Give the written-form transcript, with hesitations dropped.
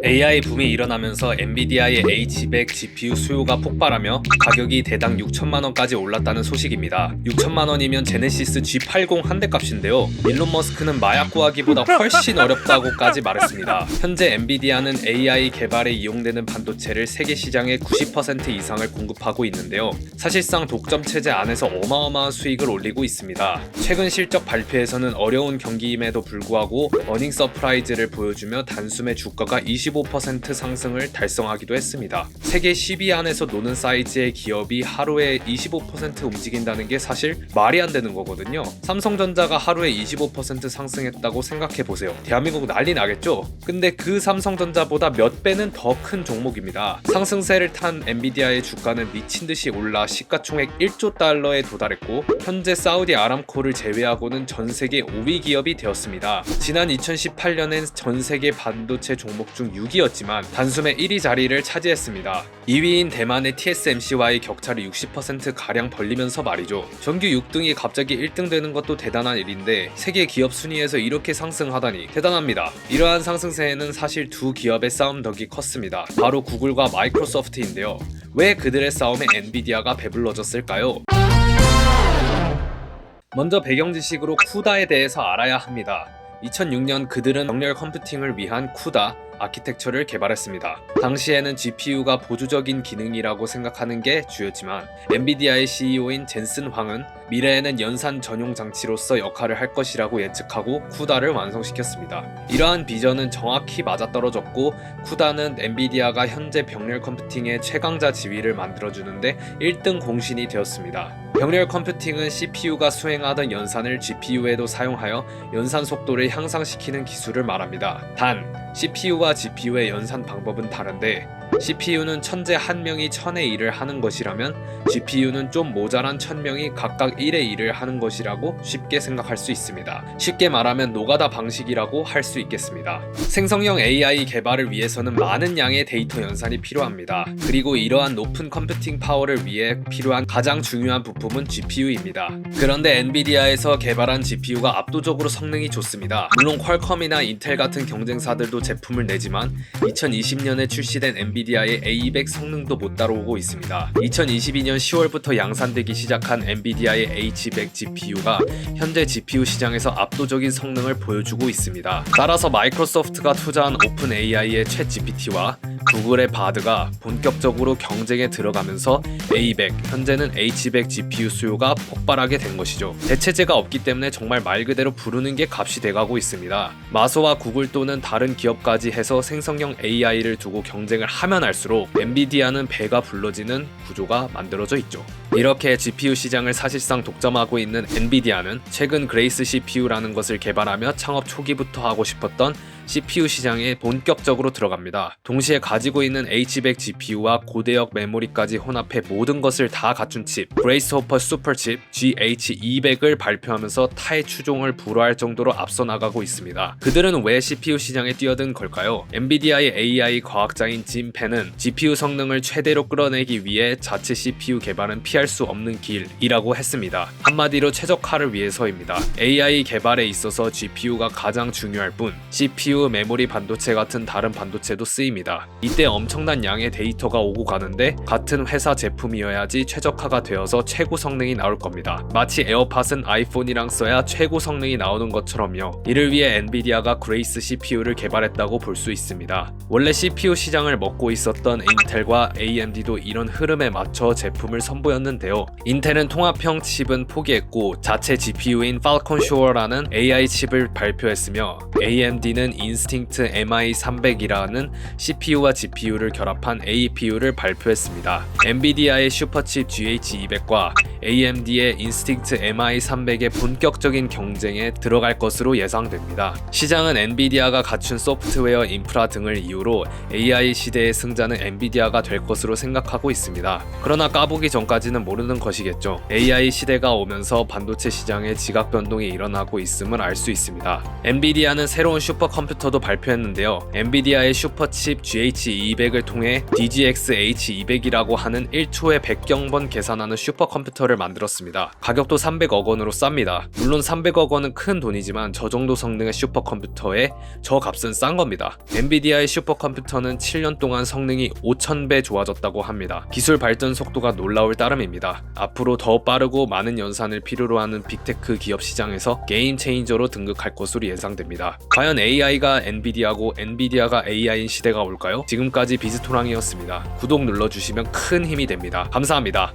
AI 붐이 일어나면서 엔비디아의 H100 GPU 수요가 폭발하며 가격이 대당 6천만 원까지 올랐다는 소식입니다. 6천만 원이면 제네시스 G80 한 대 값인데요. 일론 머스크는 마약 구하기보다 훨씬 어렵다고까지 말했습니다. 현재 엔비디아는 AI 개발에 이용되는 반도체를 세계 시장의 90% 이상을 공급하고 있는데요. 사실상 독점 체제 안에서 어마어마한 수익을 올리고 있습니다. 최근 실적 발표에서는 어려운 경기임에도 불구하고 어닝 서프라이즈를 보여주며 단숨에 주가가 25% 상승을 달성하기도 했습니다. 세계 10위 안에서 노는 사이즈의 기업이 하루에 25% 움직인다는 게 사실 말이 안 되는 거거든요. 삼성전자가 하루에 25% 상승했다고 생각해보세요. 대한민국 난리 나겠죠? 근데 그 삼성전자보다 몇 배는 더 큰 종목입니다. 상승세를 탄 엔비디아의 주가는 미친듯이 올라 시가총액 1조 달러에 도달했고 현재 사우디 아람코를 제외하고는 전세계 5위 기업이 되었습니다. 지난 2018년엔 전세계 반도체 종목 중 6위였지만 단숨에 1위 자리를 차지했습니다. 2위인 대만의 TSMC와의 격차를 60%가량 벌리면서 말이죠. 정규 6등이 갑자기 1등 되는 것도 대단한 일인데 세계 기업 순위에서 이렇게 상승하다니 대단합니다. 이러한 상승세에는 사실 두 기업의 싸움덕이 컸습니다. 바로 구글과 마이크로소프트인데요. 왜 그들의 싸움에 엔비디아가 배불러졌을까요? 먼저 배경 지식으로 쿠다에 대해서 알아야 합니다. 2006년 그들은 정렬 컴퓨팅을 위한 쿠다 아키텍처를 개발했습니다. 당시에는 GPU가 보조적인 기능이라고 생각하는 게 주였지만 엔비디아의 CEO인 젠슨 황은 미래에는 연산 전용 장치로서 역할을 할 것이라고 예측하고 쿠다를 완성시켰습니다. 이러한 비전은 정확히 맞아떨어졌고 쿠다는 엔비디아가 현재 병렬 컴퓨팅의 최강자 지위를 만들어주는데 1등 공신이 되었습니다. 병렬 컴퓨팅은 CPU가 수행하던 연산을 GPU에도 사용하여 연산 속도를 향상시키는 기술을 말합니다. 단, CPU와 GPU의 연산 방법은 다른데 CPU는 천재 한 명이 천의 일을 하는 것이라면 GPU는 좀 모자란 1000명이 각각 1의 일을 하는 것이라고 쉽게 생각할 수 있습니다. 쉽게 말하면 노가다 방식이라고 할 수 있겠습니다. 생성형 AI 개발을 위해서는 많은 양의 데이터 연산이 필요합니다. 그리고 이러한 높은 컴퓨팅 파워를 위해 필요한 가장 중요한 부품은 GPU입니다. 그런데 엔비디아에서 개발한 GPU가 압도적으로 성능이 좋습니다. 물론 퀄컴이나 인텔 같은 경쟁사들도 제품을 내지만 2020년에 출시된 엔비디아의 A200 성능도 못 따라오고 있습니다. 2022년 10월부터 양산되기 시작한 엔비디아의 H100 GPU가 현재 GPU 시장에서 압도적인 성능을 보여주고 있습니다. 따라서 마이크로소프트가 투자한 오픈AI의 챗GPT와 구글의 바드가 본격적으로 경쟁에 들어가면서 A100, 현재는 H100 GPU 수요가 폭발하게 된 것이죠. 대체제가 없기 때문에 정말 말 그대로 부르는 게 값이 돼가고 있습니다. 마소와 구글 또는 다른 기업까지 해서 생성형 AI를 두고 경쟁을 하면 할수록 엔비디아는 배가 불러지는 구조가 만들어져 있죠. 이렇게 GPU 시장을 사실상 독점하고 있는 엔비디아는 최근 그레이스 CPU라는 것을 개발하며 창업 초기부터 하고 싶었던 CPU 시장에 본격적으로 들어갑니다. 동시에 가지고 있는 H100 GPU와 고대역 메모리까지 혼합해 모든 것을 다 갖춘 칩, 그레이스 호퍼 슈퍼칩 GH200을 발표하면서 타의 추종을 불허할 정도로 앞서 나가고 있습니다. 그들은 왜 CPU 시장에 뛰어든 걸까요? 엔비디아의 AI 과학자인 짐 펜은 GPU 성능을 최대로 끌어내기 위해 자체 CPU 개발은 피할 수 없는 길이라고 했습니다. 한마디로 최적화를 위해서입니다. AI 개발에 있어서 GPU가 가장 중요할 뿐 CPU 메모리 반도체 같은 다른 반도체도 쓰입니다. 이때 엄청난 양의 데이터가 오고 가는데 같은 회사 제품이어야지 최적화가 되어서 최고 성능이 나올 겁니다. 마치 에어팟은 아이폰이랑 써야 최고 성능이 나오는 것처럼요. 이를 위해 엔비디아가 그레이스 CPU를 개발했다고 볼 수 있습니다. 원래 CPU 시장을 먹고 있었던 인텔과 AMD도 이런 흐름에 맞춰 제품을 선보였는데요. 인텔은 통합형 칩은 포기했고 자체 GPU인 팔콘 슈어라는 AI 칩을 발표했으며 AMD는 인스팅트 MI300이라는 CPU와 GPU를 결합한 APU를 발표했습니다. 엔비디아의 슈퍼칩 GH200과 AMD의 인스팅트 MI300의 본격적인 경쟁에 들어갈 것으로 예상됩니다. 시장은 엔비디아가 갖춘 소프트웨어 인프라 등을 이유로 AI 시대의 승자는 엔비디아가 될 것으로 생각하고 있습니다. 그러나 까보기 전까지는 우리는 모르는 것이겠죠. AI 시대가 오면서 반도체 시장에 지각 변동이 일어나고 있음을 알 수 있습니다. 엔비디아는 새로운 슈퍼컴퓨터도 발표했는데요. 엔비디아의 슈퍼칩 GH200을 통해 DGX H200이라고 하는 1초에 100경번 계산하는 슈퍼컴퓨터를 만들었습니다. 가격도 300억 원으로 쌉니다. 물론 300억 원은 큰 돈이지만 저 정도 성능의 슈퍼컴퓨터에 저 값은 싼 겁니다. 엔비디아의 슈퍼컴퓨터는 7년 동안 성능이 5000배 좋아졌다고 합니다. 기술 발전 속도가 놀라울 따름입니다. 앞으로 더 빠르고 많은 연산을 필요로 하는 빅테크 기업 시장에서 게임 체인저로 등극할 것으로 예상됩니다. 과연 AI가 엔비디아고 엔비디아가 AI인 시대가 올까요? 지금까지 비즈토랑이었습니다. 구독 눌러주시면 큰 힘이 됩니다. 감사합니다.